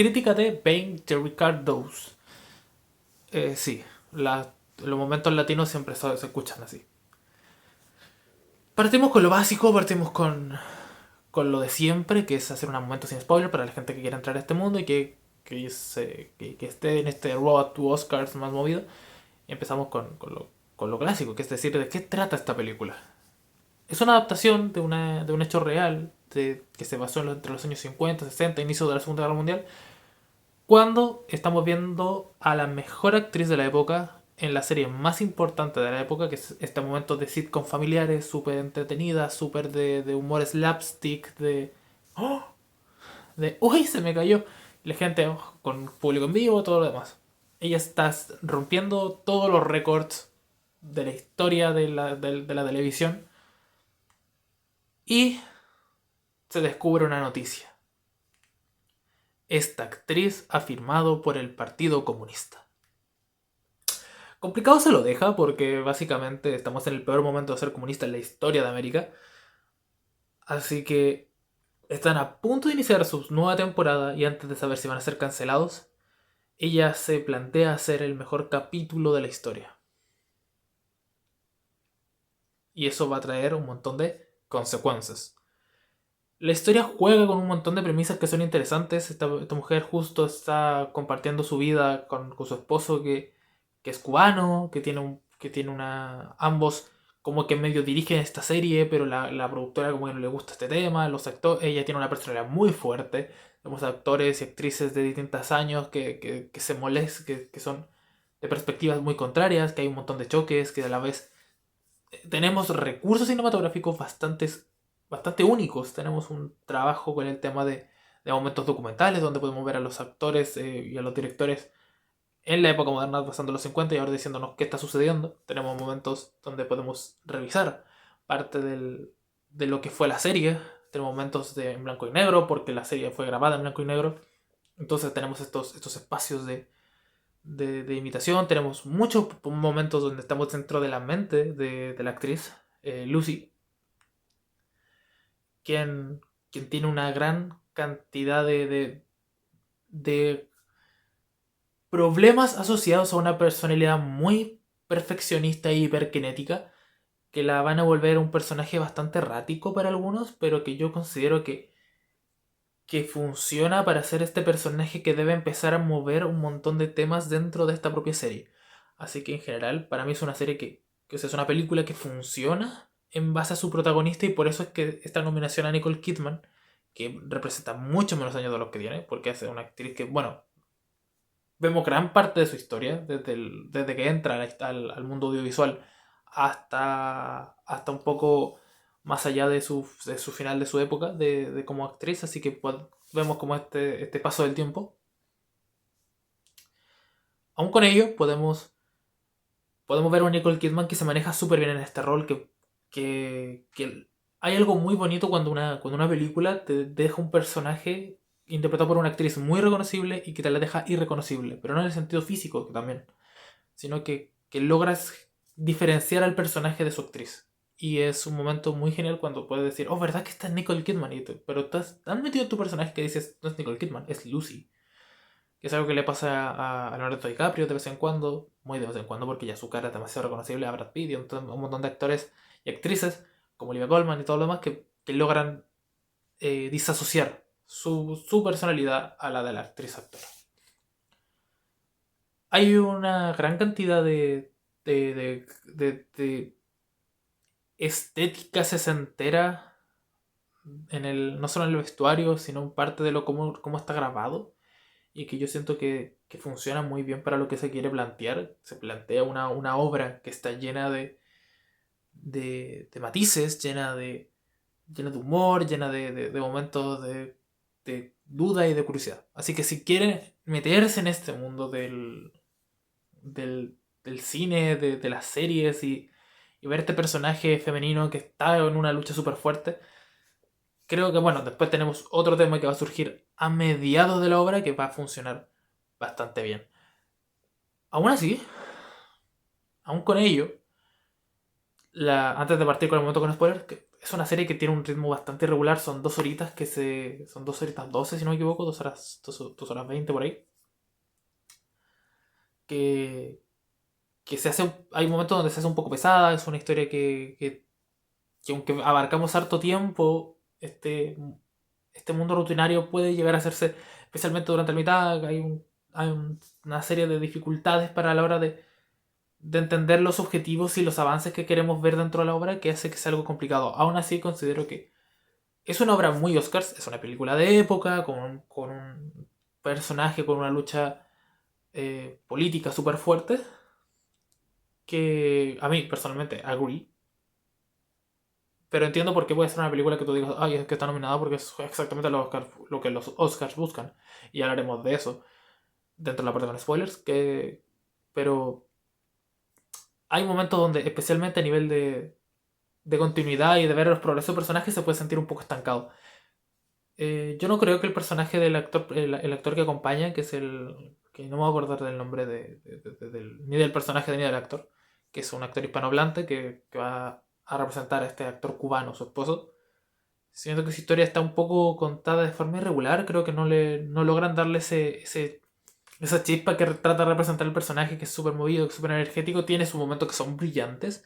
Crítica de Payne de Ricardos. Sí, los momentos latinos siempre se escuchan así. Partimos con lo básico, partimos con lo de siempre, que es hacer un momento sin spoiler para la gente que quiera entrar a este mundo y que esté en este Road to Oscars más movido. Y empezamos con lo clásico, que es decir, ¿de qué trata esta película? Es una adaptación de un hecho real que se basó entre los años 50, 60, inicio de la Segunda Guerra Mundial, cuando estamos viendo a la mejor actriz de la época en la serie más importante de la época, que es este momento de sitcom familiares, súper entretenida, súper de humor slapstick, ¡Oh! ¡Uy! Se me cayó. La gente con público en vivo, todo lo demás. Ella está rompiendo todos los récords de la historia de la televisión y se descubre una noticia. Esta actriz ha firmado por el Partido Comunista. Complicado se lo deja porque básicamente estamos en el peor momento de ser comunista en la historia de América. Así que están a punto de iniciar su nueva temporada y antes de saber si van a ser cancelados, ella se plantea hacer el mejor capítulo de la historia. Y eso va a traer un montón de consecuencias. La historia juega con un montón de premisas que son interesantes. Esta mujer justo está compartiendo su vida con su esposo que es cubano, que tiene una... Ambos como que medio dirigen esta serie, pero la productora como que no le gusta este tema. Los actores, ella tiene una personalidad muy fuerte. Tenemos actores y actrices de distintos años que se molestan, que son de perspectivas muy contrarias, que hay un montón de choques, que a la vez tenemos recursos cinematográficos bastante únicos. Tenemos un trabajo con el tema de momentos documentales, donde podemos ver a los actores y a los directores en la época moderna, pasando los 50 y ahora diciéndonos qué está sucediendo. Tenemos momentos donde podemos revisar parte de lo que fue la serie. Tenemos momentos en blanco y negro, porque la serie fue grabada en blanco y negro. Entonces tenemos estos espacios de imitación. Tenemos muchos momentos donde estamos dentro de la mente de la actriz, Lucy, quien, quien tiene una gran cantidad de problemas asociados a una personalidad muy perfeccionista y hiperkinética, que la van a volver un personaje bastante errático para algunos, pero que yo considero que funciona para ser este personaje que debe empezar a mover un montón de temas dentro de esta propia serie. Así que en general, para mí es una serie que es una película que funciona en base a su protagonista y por eso es que esta nominación a Nicole Kidman, que representa mucho menos años de los que tiene, porque es una actriz que, bueno, vemos gran parte de su historia, desde que entra al mundo audiovisual hasta un poco más allá de su final de su época como actriz, así que pues, vemos como este paso del tiempo. Aún con ello, podemos ver a un Nicole Kidman que se maneja súper bien en este rol, que hay algo muy bonito cuando una película te deja un personaje interpretado por una actriz muy reconocible y que te la deja irreconocible, pero no en el sentido físico también, sino que logras diferenciar al personaje de su actriz. Y es un momento muy genial cuando puedes decir, oh, ¿verdad que está Nicole Kidman? Pero estás tan metido en tu personaje que dices, no es Nicole Kidman, es Lucy. Que es algo que le pasa a Leonardo DiCaprio de vez en cuando, muy de vez en cuando, porque ya su cara es demasiado reconocible, a Brad Pitt y un montón de actores y actrices, como Olivia Colman y todo lo demás, que logran disasociar su personalidad a la de la actriz actora. Hay una gran cantidad de estética sesentera no solo en el vestuario, sino en parte de cómo está grabado y que yo siento que funciona muy bien para lo que se quiere plantear. Se plantea una obra que está llena de matices, llena de humor, llena de momentos de duda y de curiosidad. Así que si quieren meterse en este mundo del cine, de las series y ver este personaje femenino que está en una lucha súper fuerte, creo que, bueno, después tenemos otro tema que va a surgir a mediados de la obra que va a funcionar bastante bien. Aún así, aún con ello, Antes de partir con el momento con spoilers, que es una serie que tiene un ritmo bastante irregular, son 2 horitas son 2 horitas 12 si no me equivoco, 2 horas 20 por ahí, que, que hay momentos donde se hace un poco pesada, es una historia que aunque abarcamos harto tiempo, este mundo rutinario puede llegar a hacerse, especialmente durante la mitad, una serie de dificultades para la hora de entender los objetivos y los avances que queremos ver dentro de la obra, que hace que sea algo complicado. Aún así, considero que es una obra muy Oscars, es una película de época, con un personaje, con una lucha política súper fuerte, que a mí personalmente agree. Pero entiendo por qué puede ser una película que tú digas, ay, es que está nominada porque es exactamente lo que los Oscars buscan. Y hablaremos de eso dentro de la parte con spoilers. Pero hay momentos donde, especialmente a nivel de continuidad y de ver los progresos de personajes, se puede sentir un poco estancado. Yo no creo que el personaje del actor, el actor que acompaña, que es el. Que no me voy a acordar del nombre ni del personaje ni del actor, que es un actor hispanohablante que va a representar a este actor cubano, su esposo. Siento que su historia está un poco contada de forma irregular, creo que no logran darle esa chispa que trata de representar el personaje, que es súper movido, que es súper energético, tiene sus momentos que son brillantes,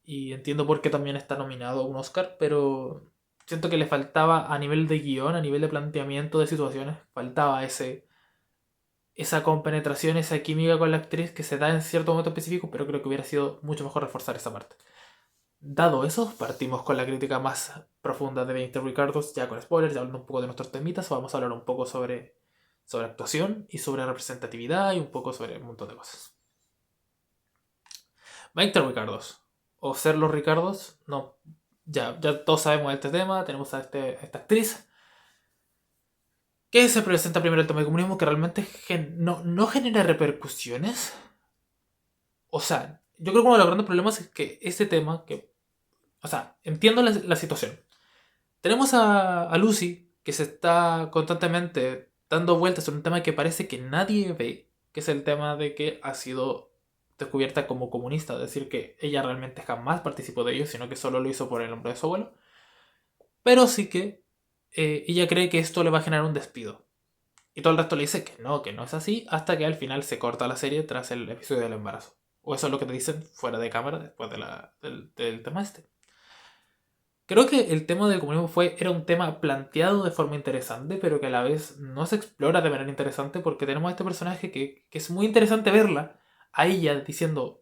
y entiendo por qué también está nominado a un Oscar, pero siento que le faltaba a nivel de guión, a nivel de planteamiento de situaciones, faltaba esa compenetración, esa química con la actriz que se da en cierto momento específico, pero creo que hubiera sido mucho mejor reforzar esa parte. Dado eso, partimos con la crítica más profunda de 20 Ricardos, ya con spoilers, ya hablando un poco de nuestros temitas, vamos a hablar un poco sobre actuación y sobre representatividad y un poco sobre un montón de cosas. 20 Ricardos, o ser los Ricardos, no, ya todos sabemos de este tema, tenemos a esta actriz, que se presenta primero el tema del comunismo, que realmente no genera repercusiones. O sea, yo creo que uno de los grandes problemas es que este tema, o sea, entiendo la situación. Tenemos a Lucy, que se está constantemente dando vueltas sobre un tema que parece que nadie ve, que es el tema de que ha sido descubierta como comunista, es decir, que ella realmente jamás participó de ello, sino que solo lo hizo por el nombre de su abuelo. Pero sí que ella cree que esto le va a generar un despido. Y todo el resto le dice que no es así, hasta que al final se corta la serie tras el episodio del embarazo. O eso es lo que te dicen fuera de cámara después del tema este. Creo que el tema del comunismo era un tema planteado de forma interesante, pero que a la vez no se explora de manera interesante porque tenemos a este personaje que es muy interesante verla, a ella diciendo,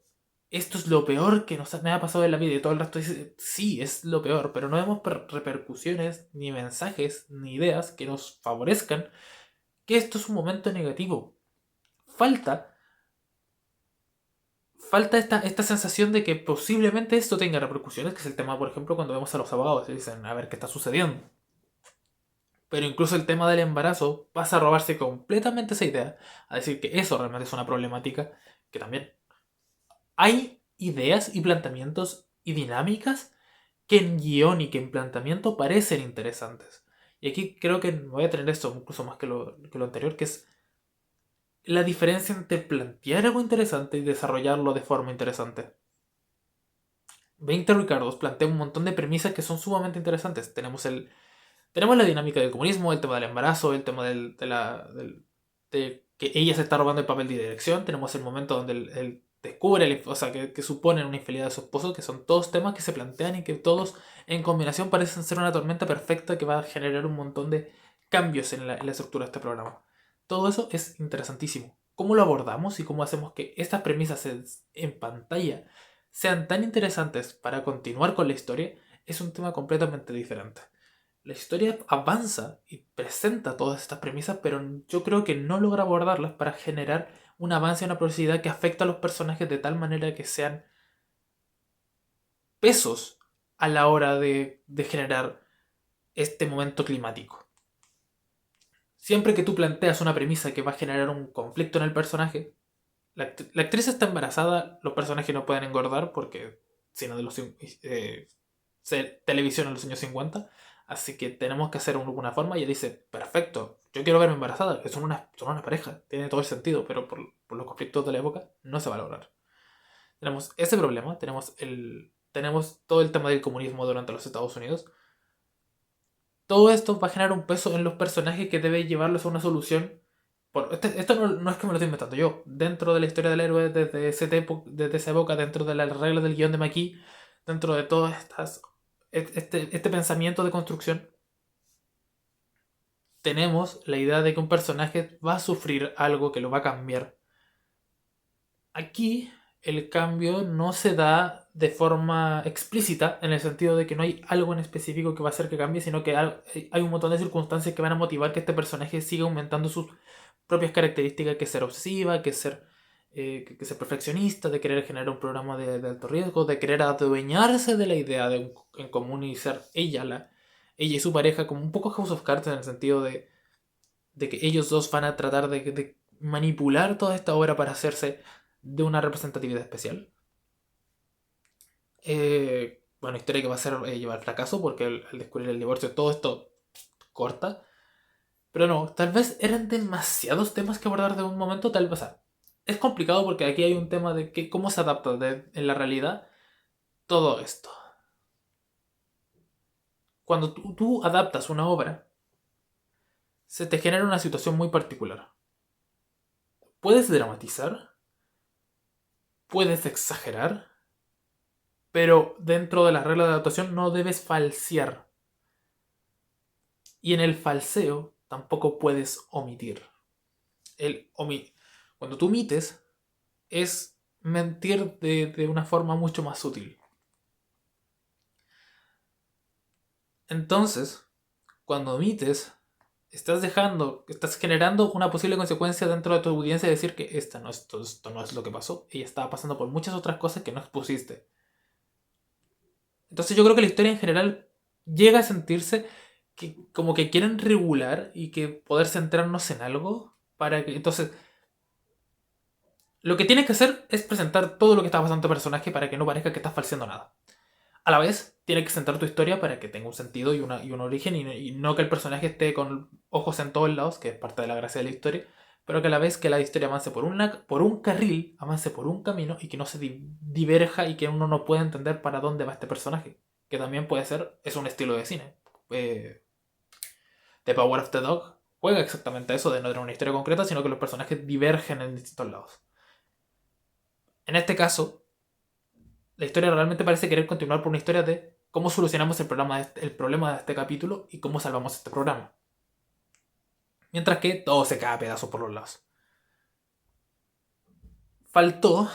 esto es lo peor que me ha pasado en la vida, y todo el resto dice, sí, es lo peor, pero no vemos repercusiones, ni mensajes, ni ideas que nos favorezcan que esto es un momento negativo. Falta falta esta sensación de que posiblemente esto tenga repercusiones, que es el tema, por ejemplo, cuando vemos a los abogados y dicen, a ver qué está sucediendo. Pero incluso el tema del embarazo pasa a robarse completamente esa idea, a decir que eso realmente es una problemática, que también hay ideas y planteamientos y dinámicas que en guión y que en planteamiento parecen interesantes. Y aquí creo que voy a tener esto incluso más que lo anterior, que es la diferencia entre plantear algo interesante y desarrollarlo de forma interesante. 20 Ricardos plantea un montón de premisas que son sumamente interesantes. Tenemos la dinámica del comunismo, el tema del embarazo, el tema de que ella se está robando el papel de dirección. Tenemos el momento donde él descubre, o sea, que suponen una infidelidad de su esposo, que son todos temas que se plantean y que todos en combinación parecen ser una tormenta perfecta que va a generar un montón de cambios en la estructura de este programa. Todo eso es interesantísimo. ¿Cómo lo abordamos y cómo hacemos que estas premisas en pantalla sean tan interesantes para continuar con la historia? Es un tema completamente diferente. La historia avanza y presenta todas estas premisas, pero yo creo que no logra abordarlas para generar un avance y una profundidad que afecta a los personajes de tal manera que sean pesos a la hora de generar este momento climático. Siempre que tú planteas una premisa que va a generar un conflicto en el personaje, la actriz está embarazada, los personajes no pueden engordar porque sino de los televisión en los años 50, así que tenemos que hacer alguna forma. Y ella dice, perfecto, yo quiero verme embarazada, que son una pareja, tiene todo el sentido, pero por los conflictos de la época no se va a lograr. Tenemos ese problema, tenemos tenemos todo el tema del comunismo durante los Estados Unidos. Todo esto va a generar un peso en los personajes que debe llevarlos a una solución. Esto no es que me lo estoy inventando yo. Dentro de la historia del héroe, desde esa época, dentro de las reglas del guión de McKee, dentro de todas este pensamiento de construcción, tenemos la idea de que un personaje va a sufrir algo que lo va a cambiar. Aquí el cambio no se da de forma explícita, en el sentido de que no hay algo en específico que va a hacer que cambie, sino que hay un montón de circunstancias que van a motivar que este personaje siga aumentando sus propias características, que es ser obsesiva, que ser perfeccionista, de querer generar un programa de alto riesgo, de querer adueñarse de la idea en común y ser ella y su pareja, como un poco House of Cards, en el sentido de que ellos dos van a tratar de manipular toda esta obra para hacerse de una representatividad especial. Bueno, historia que va a ser llevar al fracaso, porque al descubrir el divorcio todo esto corta. Pero no, tal vez eran demasiados temas que abordar de un momento, tal vez. O sea, es complicado porque aquí hay un tema de cómo se adapta en la realidad todo esto. Cuando tú adaptas una obra, se te genera una situación muy particular. Puedes dramatizar, puedes exagerar, pero dentro de las reglas de adaptación no debes falsear. Y en el falseo tampoco puedes omitir. Cuando tú omites, es mentir de una forma mucho más sutil. Entonces, cuando omites, estás generando una posible consecuencia dentro de tu audiencia de decir que esto no es lo que pasó. Ella estaba pasando por muchas otras cosas que no expusiste. Entonces yo creo que la historia en general llega a sentirse que como que quieren regular y que poder centrarnos en algo para que entonces lo que tienes que hacer es presentar todo lo que está pasando en tu personaje para que no parezca que estás falseando nada. A la vez, tienes que centrar tu historia para que tenga un sentido y un origen y no que el personaje esté con ojos en todos lados, que es parte de la gracia de la historia, pero que a la vez que la historia avance por un carril, avance por un camino y que no se diverja y que uno no pueda entender para dónde va este personaje. Que también puede ser, es un estilo de cine. The Power of the Dog juega exactamente eso, de no tener una historia concreta, sino que los personajes divergen en distintos lados. En este caso, la historia realmente parece querer continuar por una historia de cómo solucionamos el problema de este capítulo y cómo salvamos este programa. Mientras que todo se cae a pedazos por los lados. Faltó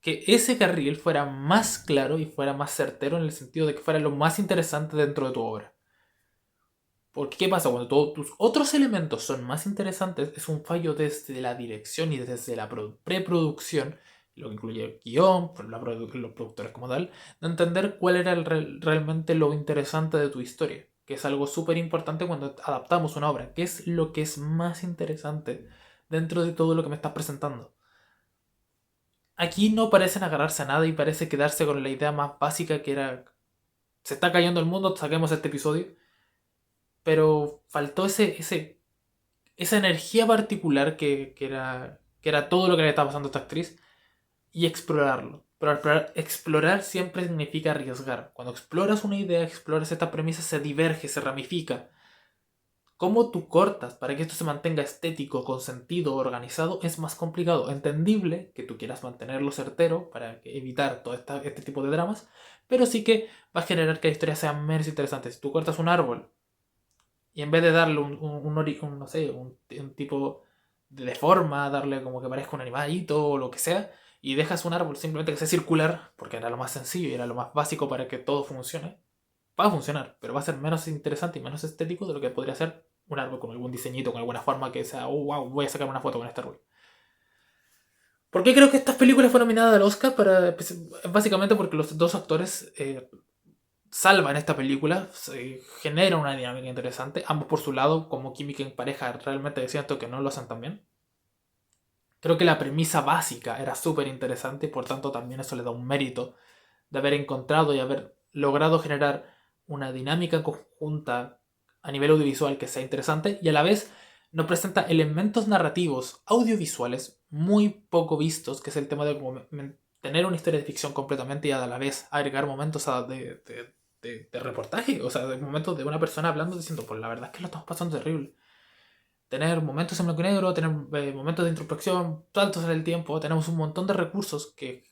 que ese carril fuera más claro y fuera más certero en el sentido de que fuera lo más interesante dentro de tu obra. Porque ¿qué pasa? Cuando todos tus otros elementos son más interesantes, es un fallo desde la dirección y desde la preproducción, lo que incluye el guión, los productores como tal, de entender cuál era realmente lo interesante de tu historia, que es algo súper importante cuando adaptamos una obra, que es lo que es más interesante dentro de todo lo que me estás presentando. Aquí no parecen agarrarse a nada y parece quedarse con la idea más básica que era, se está cayendo el mundo, saquemos este episodio, pero faltó esa energía particular que era todo lo que le estaba pasando a esta actriz y explorarlo. Pero explorar siempre significa arriesgar. Cuando exploras una idea, exploras esta premisa, se diverge, se ramifica. Cómo tú cortas para que esto se mantenga estético, con sentido, organizado, es más complicado. Entendible que tú quieras mantenerlo certero para evitar todo este tipo de dramas, pero sí que va a generar que la historia sea menos interesante. Si tú cortas un árbol y en vez de darle no sé, un tipo de forma, darle como que parezca un animalito o lo que sea, y dejas un árbol simplemente que sea circular, porque era lo más sencillo y era lo más básico para que todo funcione, va a funcionar, pero va a ser menos interesante y menos estético de lo que podría ser un árbol con algún diseñito, con alguna forma que sea, oh wow, voy a sacar una foto con este árbol. ¿Por qué creo que estas películas fueron nominadas al Oscar? Básicamente porque los dos actores salvan esta película, se genera una dinámica interesante, ambos por su lado, como química en pareja, realmente siento que no lo hacen tan bien. Creo que la premisa básica era súper interesante y por tanto también eso le da un mérito de haber encontrado y haber logrado generar una dinámica conjunta a nivel audiovisual que sea interesante y a la vez nos presenta elementos narrativos audiovisuales muy poco vistos, que es el tema de cómo tener una historia de ficción completamente y a la vez agregar momentos de reportaje, o sea, de momentos de una persona hablando diciendo, pues la verdad es que lo estamos pasando terrible. Tener momentos en blanco y negro, tener momentos de introspección, saltos en el tiempo, tenemos un montón de recursos que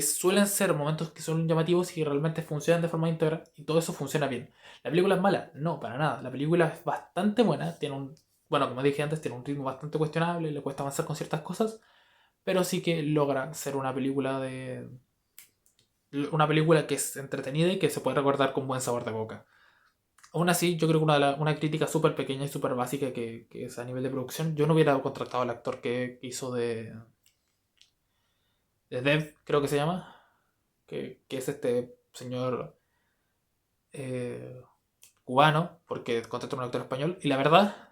suelen ser momentos que son llamativos y realmente funcionan de forma íntegra y todo eso funciona bien. ¿La película es mala? No, para nada. La película es bastante buena, tiene un, bueno, como dije antes, tiene un ritmo bastante cuestionable, le cuesta avanzar con ciertas cosas, pero sí que logra ser una película que es entretenida y que se puede recordar con buen sabor de boca. Aún así, yo creo que una crítica súper pequeña y súper básica que es a nivel de producción, yo no hubiera contratado al actor que hizo de Dev, creo que se llama, que es este señor eh, cubano, porque contrató a un actor español, y la verdad,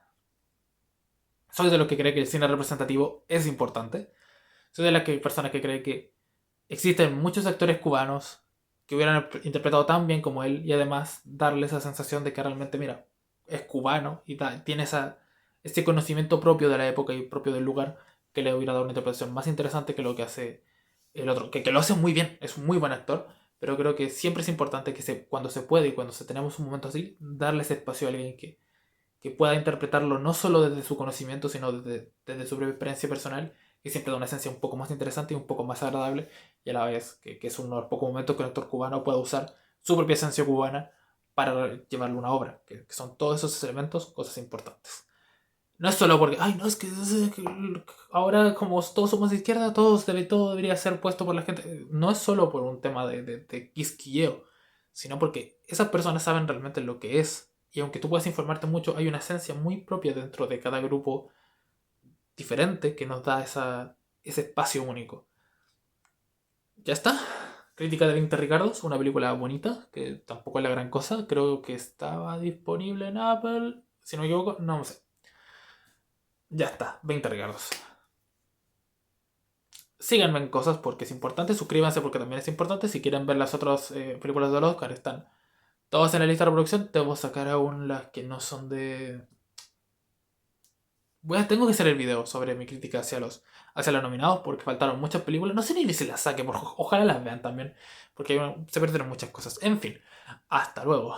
soy de los que cree que el cine representativo es importante. Soy de las personas que cree que existen muchos actores cubanos que hubieran interpretado tan bien como él y además darle esa sensación de que realmente, mira, es cubano y tiene ese conocimiento propio de la época y propio del lugar que le hubiera dado una interpretación más interesante que lo que hace el otro, que lo hace muy bien, es un muy buen actor, pero creo que siempre es importante que cuando se puede y cuando tenemos un momento así, darle ese espacio a alguien que pueda interpretarlo no solo desde su conocimiento, sino desde su propia experiencia personal, que siempre da una esencia un poco más interesante y un poco más agradable, y a la vez que es uno de los pocos momentos que un actor cubano puede usar su propia esencia cubana para llevarle una obra, que son todos esos elementos, cosas importantes. No es solo porque, ay, no, es que ahora como todos somos de izquierda, todo debería ser puesto por la gente. No es solo por un tema de quisquilleo, sino porque esas personas saben realmente lo que es. Y aunque tú puedas informarte mucho, hay una esencia muy propia dentro de cada grupo diferente que nos da ese espacio único. Ya está. Crítica de 20 Ricardos, una película bonita, que tampoco es la gran cosa. Creo que estaba disponible en Apple. Si no me equivoco, no sé. Ya está, 20 Ricardos. Síganme en cosas porque es importante. Suscríbanse porque también es importante. Si quieren ver las otras películas del Oscar, están todas en la lista de reproducción. Debo sacar aún las que no son de. Tengo que hacer el video sobre mi crítica hacia los nominados porque faltaron muchas películas. No sé ni si las saque, ojalá las vean también. Porque se perdieron muchas cosas. En fin, hasta luego.